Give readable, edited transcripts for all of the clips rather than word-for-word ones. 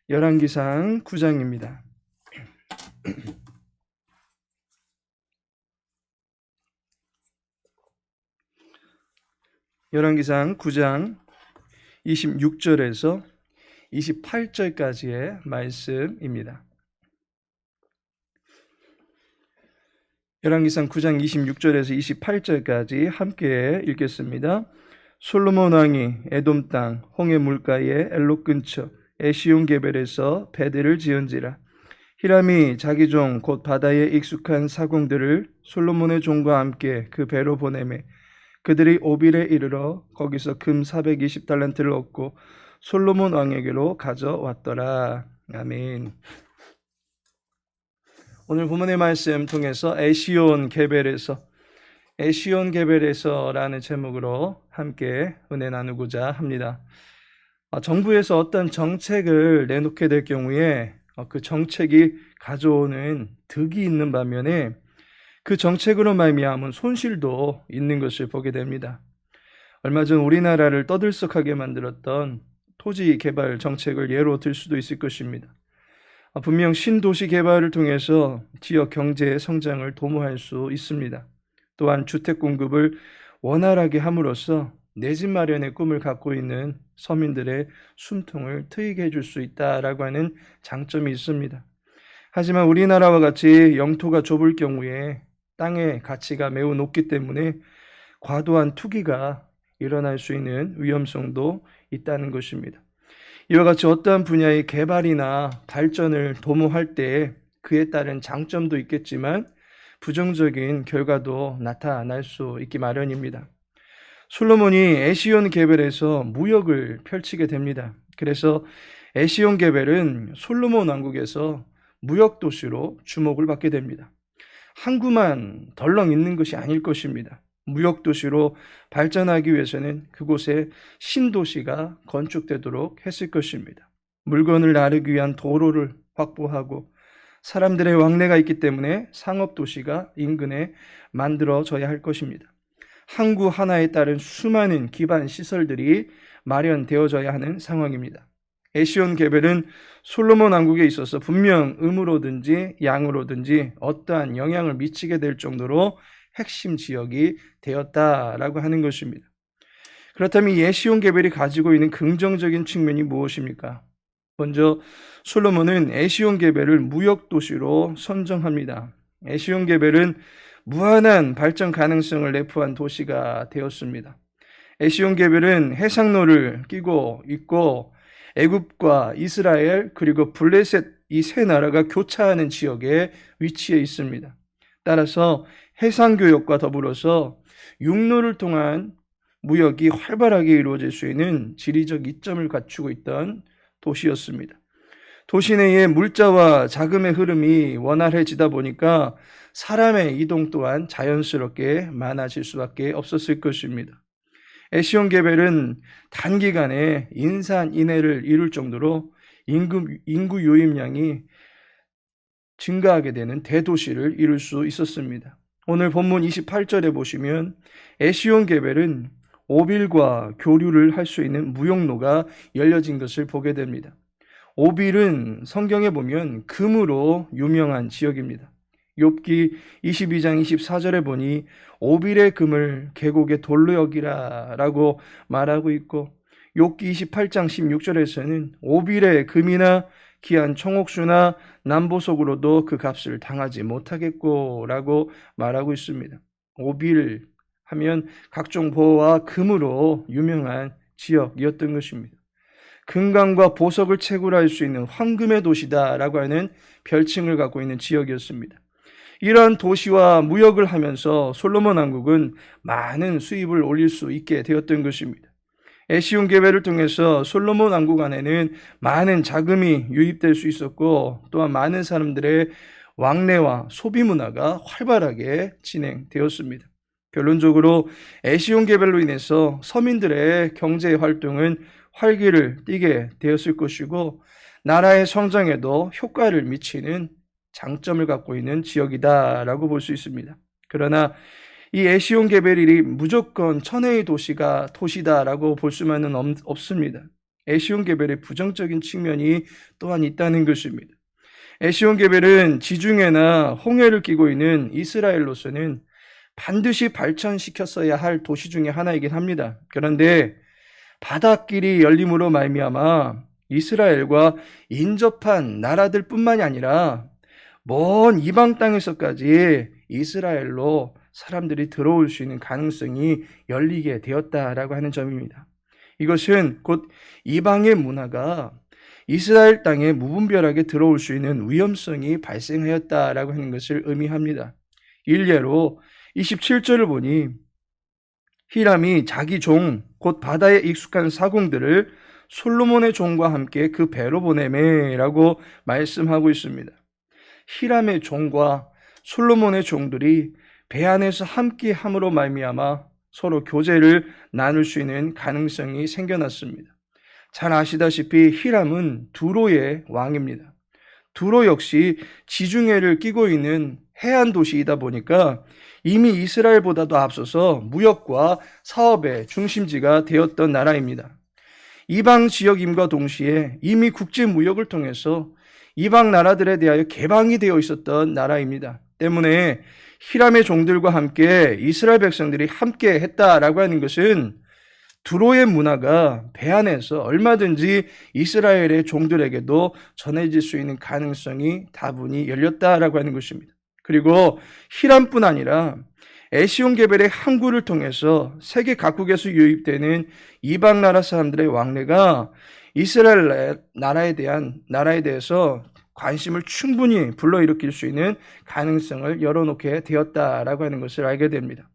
열왕기상 9장입니다. 열왕기상 9장 26절에서 28절까지의 말씀입니다. 열왕기상 9장 26절에서 28절까지 함께 읽겠습니다. 솔로몬 왕이 에돔 땅 홍해 물가의 엘롯 근처 에시온 게벨에서 배들을 지은지라. 히람이 자기 종 곧 바다에 익숙한 사공들을 솔로몬의 종과 함께 그 배로 보내매 그들이 오빌에 이르러 거기서 금 420달란트를 얻고 솔로몬 왕에게로 가져왔더라. 아멘. 오늘 본문의 말씀 통해서 에시온 게벨에서라는 제목으로 함께 은혜 나누고자 합니다. 정부에서 어떤 정책을 내놓게 될 경우에 그 정책이 가져오는 득이 있는 반면에 그 정책으로 말미암은 손실도 있는 것을 보게 됩니다. 얼마 전 우리나라를 떠들썩하게 만들었던 토지 개발 정책을 예로 들 수도 있을 것입니다. 분명 신도시 개발을 통해서 지역 경제의 성장을 도모할 수 있습니다. 또한 주택 공급을 원활하게 함으로써 내 집 마련의 꿈을 갖고 있는 서민들의 숨통을 트이게 해줄 수 있다라고 하는 장점이 있습니다. 하지만 우리나라와 같이 영토가 좁을 경우에 땅의 가치가 매우 높기 때문에 과도한 투기가 일어날 수 있는 위험성도 있다는 것입니다. 이와 같이 어떠한 분야의 개발이나 발전을 도모할 때 그에 따른 장점도 있겠지만 부정적인 결과도 나타날 수 있기 마련입니다. 솔로몬이 에시온 게벨에서 무역을 펼치게 됩니다. 그래서 에시온 게벨은 솔로몬 왕국에서 무역 도시로 주목을 받게 됩니다. 항구만 덜렁 있는 것이 아닐 것입니다. 무역 도시로 발전하기 위해서는 그곳에 신도시가 건축되도록 했을 것입니다. 물건을 나르기 위한 도로를 확보하고 사람들의 왕래가 있기 때문에 상업도시가 인근에 만들어져야 할 것입니다. 항구 하나에 따른 수많은 기반 시설들이 마련되어져야 하는 상황입니다. 에시온 게벨은 솔로몬 왕국에 있어서 분명 음으로든지 양으로든지 어떠한 영향을 미치게 될 정도로 핵심 지역이 되었다라고 하는 것입니다. 그렇다면 이 에시온 게벨이 가지고 있는 긍정적인 측면이 무엇입니까? 먼저 솔로몬은 에시온 게벨을 무역 도시로 선정합니다. 에시온 게벨은 무한한 발전 가능성을 내포한 도시가 되었습니다. 에시온 게벨은 해상로를 끼고 있고 애굽과 이스라엘 그리고 블레셋 이 세 나라가 교차하는 지역에 위치해 있습니다. 따라서 해상교역과 더불어서 육로를 통한 무역이 활발하게 이루어질 수 있는 지리적 이점을 갖추고 있던 도시였습니다. 도시 내의 물자와 자금의 흐름이 원활해지다 보니까 사람의 이동 또한 자연스럽게 많아질 수밖에 없었을 것입니다. 에시온 게벨은 단기간에 인산인해를 이룰 정도로 인구 유입량이 증가하게 되는 대도시를 이룰 수 있었습니다. 오늘 본문 28절에 보시면 에시온 게벨은 오빌과 교류를 할 수 있는 무역로가 열려진 것을 보게 됩니다. 오빌은 성경에 보면 금으로 유명한 지역입니다. 욥기 22장 24절에 보니 오빌의 금을 계곡의 돌로 여기라 라고 말하고 있고 욥기 28장 16절에서는 오빌의 금이나 귀한 청옥수나 남보석으로도 그 값을 당하지 못하겠고 라고 말하고 있습니다. 오빌 하면 각종 보화와 금으로 유명한 지역이었던 것입니다. 금강과 보석을 채굴할 수 있는 황금의 도시다라고 하는 별칭을 갖고 있는 지역이었습니다. 이러한 도시와 무역을 하면서 솔로몬 왕국은 많은 수입을 올릴 수 있게 되었던 것입니다. 에시온 게벨을 통해서 솔로몬 왕국 안에는 많은 자금이 유입될 수 있었고 또한 많은 사람들의 왕래와 소비 문화가 활발하게 진행되었습니다. 결론적으로 에시온 게벨로 인해서 서민들의 경제 활동은 활기를 띠게 되었을 것이고 나라의 성장에도 효과를 미치는 장점을 갖고 있는 지역이다라고 볼 수 있습니다. 그러나 이 에시온 게벨이 무조건 천혜의 도시다라고 볼 수만은 없습니다. 에시온게벨의 부정적인 측면이 또한 있다는 것입니다. 에시온게벨은 지중해나 홍해를 끼고 있는 이스라엘로서는 반드시 발전시켰어야 할 도시 중에 하나이긴 합니다. 그런데 바닷길이 열림으로 말미암아 이스라엘과 인접한 나라들 뿐만이 아니라 먼 이방 땅에서까지 이스라엘로 사람들이 들어올 수 있는 가능성이 열리게 되었다라고 하는 점입니다. 이것은 곧 이방의 문화가 이스라엘 땅에 무분별하게 들어올 수 있는 위험성이 발생하였다라고 하는 것을 의미합니다. 일례로 27절을 보니 히람이 자기 종, 곧 바다에 익숙한 사공들을 솔로몬의 종과 함께 그 배로 보내매라고 말씀하고 있습니다. 히람의 종과 솔로몬의 종들이 배 안에서 함께 함으로 말미암아 서로 교제를 나눌 수 있는 가능성이 생겨났습니다. 잘 아시다시피 히람은 두로의 왕입니다. 두로 역시 지중해를 끼고 있는 해안 도시이다 보니까 이미 이스라엘보다도 앞서서 무역과 사업의 중심지가 되었던 나라입니다. 이방 지역임과 동시에 이미 국제 무역을 통해서 이방 나라들에 대하여 개방이 되어 있었던 나라입니다. 때문에 히람의 종들과 함께 이스라엘 백성들이 함께 했다라고 하는 것은 두로의 문화가 배 안에서 얼마든지 이스라엘의 종들에게도 전해질 수 있는 가능성이 다분히 열렸다라고 하는 것입니다. 그리고 히람뿐 아니라 에시온게벨의 항구를 통해서 세계 각국에서 유입되는 이방 나라 사람들의 왕래가 이스라엘 나라에 대해서 관심을 충분히 불러일으킬 수 있는 가능성을 열어놓게 되었다라고 하는 것을 알게 됩니다.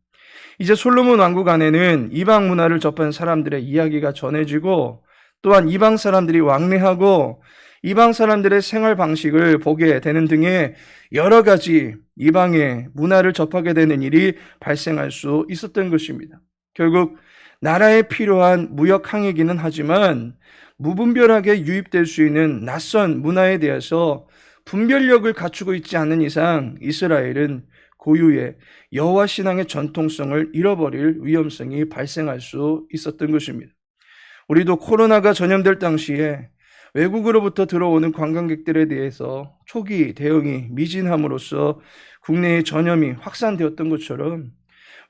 이제 솔로몬 왕국 안에는 이방 문화를 접한 사람들의 이야기가 전해지고 또한 이방 사람들이 왕래하고 이방 사람들의 생활 방식을 보게 되는 등의 여러 가지 이방의 문화를 접하게 되는 일이 발생할 수 있었던 것입니다. 결국 나라에 필요한 무역 항해기는 하지만 무분별하게 유입될 수 있는 낯선 문화에 대해서 분별력을 갖추고 있지 않는 이상 이스라엘은 고유의 여호와 신앙의 전통성을 잃어버릴 위험성이 발생할 수 있었던 것입니다. 우리도 코로나가 전염될 당시에 외국으로부터 들어오는 관광객들에 대해서 초기 대응이 미진함으로써 국내의 전염이 확산되었던 것처럼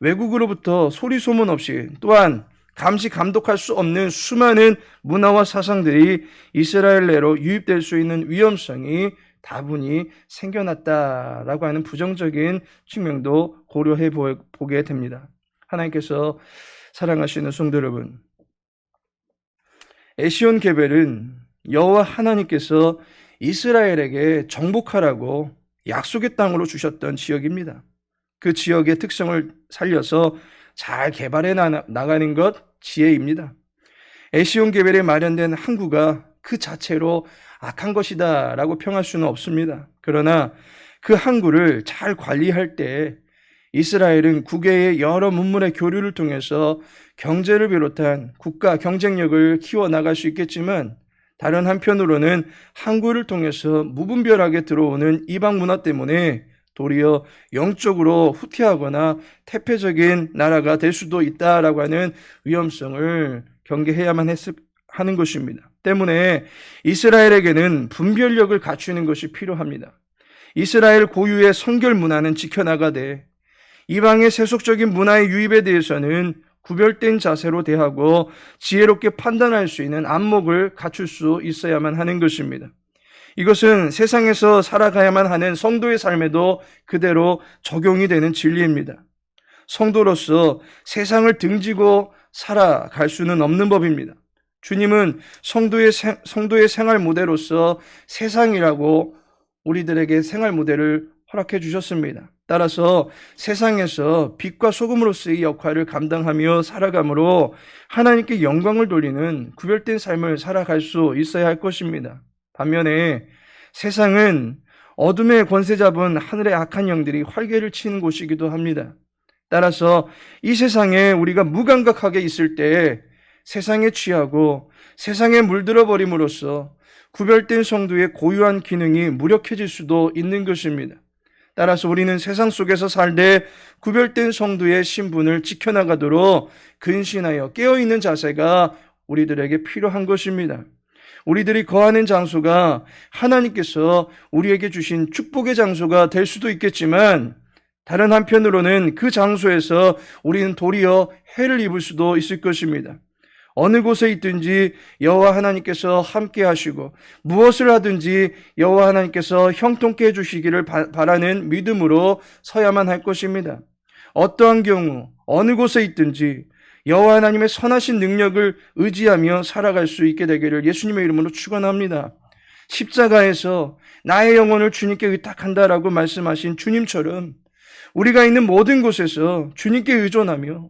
외국으로부터 소리 소문 없이 또한 감시 감독할 수 없는 수많은 문화와 사상들이 이스라엘 내로 유입될 수 있는 위험성이 다분히 생겨났다라고 하는 부정적인 측면도 고려해 보게 됩니다. 하나님께서 사랑하시는 성도 여러분, 에시온게벨은 여호와 하나님께서 이스라엘에게 정복하라고 약속의 땅으로 주셨던 지역입니다. 그 지역의 특성을 살려서 잘 개발해 나가는 것 지혜입니다. 에시온게벨에 마련된 항구가 그 자체로 악한 것이다 라고 평할 수는 없습니다. 그러나 그 항구를 잘 관리할 때 이스라엘은 국외의 여러 문물의 교류를 통해서 경제를 비롯한 국가 경쟁력을 키워나갈 수 있겠지만 다른 한편으로는 항구를 통해서 무분별하게 들어오는 이방 문화 때문에 도리어 영적으로 후퇴하거나 태폐적인 나라가 될 수도 있다라고 하는 위험성을 경계해야만 하는 것입니다. 때문에 이스라엘에게는 분별력을 갖추는 것이 필요합니다. 이스라엘 고유의 성결 문화는 지켜나가되 이방의 세속적인 문화의 유입에 대해서는 구별된 자세로 대하고 지혜롭게 판단할 수 있는 안목을 갖출 수 있어야만 하는 것입니다. 이것은 세상에서 살아가야만 하는 성도의 삶에도 그대로 적용이 되는 진리입니다. 성도로서 세상을 등지고 살아갈 수는 없는 법입니다. 주님은 성도의 생활 모델로서 세상이라고 우리들에게 생활 모델을 허락해 주셨습니다. 따라서 세상에서 빛과 소금으로서의 역할을 감당하며 살아가므로 하나님께 영광을 돌리는 구별된 삶을 살아갈 수 있어야 할 것입니다. 반면에 세상은 어둠의 권세 잡은 하늘의 악한 영들이 활개를 치는 곳이기도 합니다. 따라서 이 세상에 우리가 무감각하게 있을 때 세상에 취하고 세상에 물들어 버림으로써 구별된 성도의 고유한 기능이 무력해질 수도 있는 것입니다. 따라서 우리는 세상 속에서 살되 구별된 성도의 신분을 지켜나가도록 근신하여 깨어있는 자세가 우리들에게 필요한 것입니다. 우리들이 거하는 장소가 하나님께서 우리에게 주신 축복의 장소가 될 수도 있겠지만 다른 한편으로는 그 장소에서 우리는 도리어 해를 입을 수도 있을 것입니다. 어느 곳에 있든지 여호와 하나님께서 함께 하시고 무엇을 하든지 여호와 하나님께서 형통케 해주시기를 바라는 믿음으로 서야만 할 것입니다. 어떠한 경우 어느 곳에 있든지 여호와 하나님의 선하신 능력을 의지하며 살아갈 수 있게 되기를 예수님의 이름으로 축원합니다. 십자가에서 나의 영혼을 주님께 의탁한다라고 말씀하신 주님처럼 우리가 있는 모든 곳에서 주님께 의존하며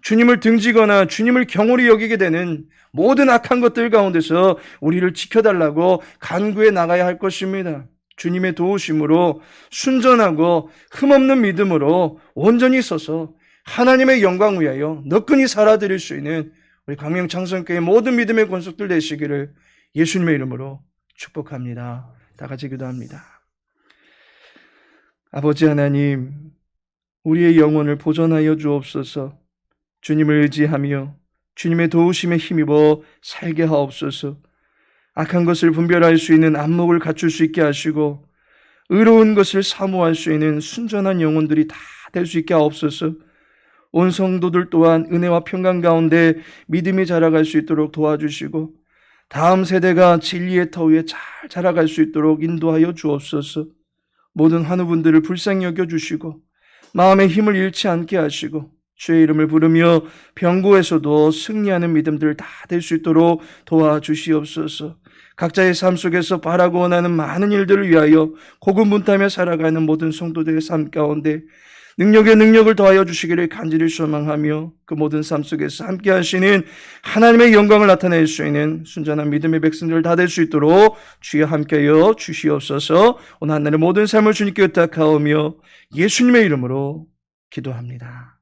주님을 등지거나 주님을 경홀히 여기게 되는 모든 악한 것들 가운데서 우리를 지켜달라고 간구해 나가야 할 것입니다. 주님의 도우심으로 순전하고 흠없는 믿음으로 온전히 서서 하나님의 영광 위하여 너끈히 살아드릴 수 있는 우리 광명창성교회 모든 믿음의 권속들 되시기를 예수님의 이름으로 축복합니다. 다 같이 기도합니다. 아버지 하나님, 우리의 영혼을 보존하여 주옵소서. 주님을 의지하며 주님의 도우심에 힘입어 살게 하옵소서. 악한 것을 분별할 수 있는 안목을 갖출 수 있게 하시고 의로운 것을 사모할 수 있는 순전한 영혼들이 다 될 수 있게 하옵소서. 온 성도들 또한 은혜와 평강 가운데 믿음이 자라갈 수 있도록 도와주시고 다음 세대가 진리의 터 위에 잘 자라갈 수 있도록 인도하여 주옵소서. 모든 환우분들을 불쌍히 여겨주시고 마음의 힘을 잃지 않게 하시고 주의 이름을 부르며 병고에서도 승리하는 믿음들 다 될 수 있도록 도와주시옵소서. 각자의 삶 속에서 바라고 원하는 많은 일들을 위하여 고군분투하며 살아가는 모든 성도들의 삶 가운데 능력의 능력을 더하여 주시기를 간절히 소망하며 그 모든 삶 속에서 함께 하시는 하나님의 영광을 나타낼 수 있는 순전한 믿음의 백성들 다 될 수 있도록 주여 함께하여 주시옵소서. 오늘 하늘의 모든 삶을 주님께 의탁하오며 예수님의 이름으로 기도합니다.